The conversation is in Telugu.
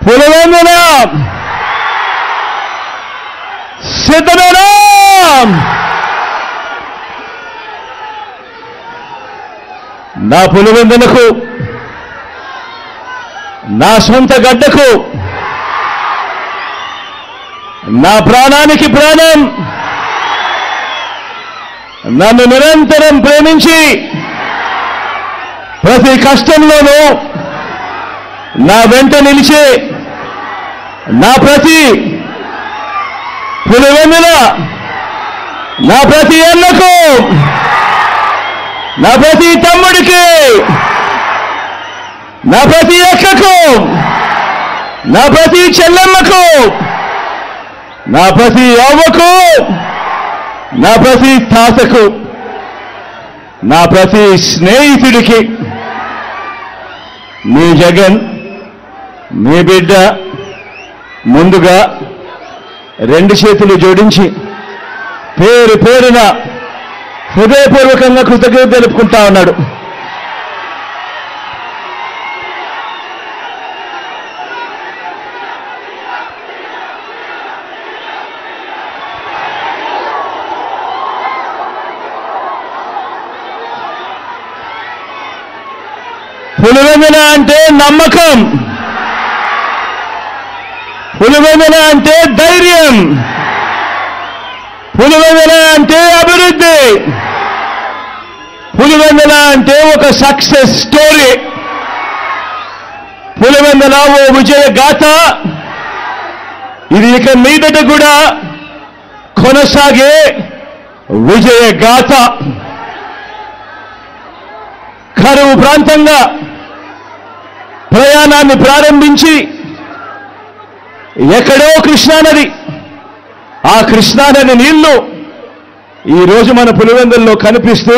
పులివెందుల సిద్ధమేనా? నా పులివెందులకు, నా సొంత గడ్డకు, నా ప్రాణానికి ప్రాణం, నన్ను నిరంతరం ప్రేమించి ప్రతి కష్టంలోనూ నా వెంట నిలిచే నా ప్రతి పులివెందుల, నా ప్రతి అన్నకు, నా ప్రతి తమ్ముడికి, నా ప్రతి అక్కకు, నా ప్రతి చెల్లెమ్మకు, నా ప్రతి అవ్వకు, నా ప్రతి తాతకు, నా ప్రతి స్నేహితుడికి మీ జగన్, మీ బిడ్డ ముందుగా రెండు చేతులు జోడించి పేరు పేరున హృదయపూర్వకంగా కృతజ్ఞత తెలుపుకుంటా ఉన్నాడు. పులివెందుల అంటే నమ్మకం, పులివెందుల అంటే ధైర్యం, పులివెందుల అంటే అభివృద్ధి, పులివెందుల అంటే ఒక సక్సెస్ స్టోరీ, పులివెందుల ఓ విజయ గాథ. ఇది ఇక మీదట కూడా కొనసాగే విజయ గాథ. కరువు ప్రాంతంగా ప్రయాణాన్ని ప్రారంభించి ఎక్కడో కృష్ణానది, ఆ కృష్ణానది నీళ్లు ఈరోజు మన పులివెందుల్లో కనిపిస్తూ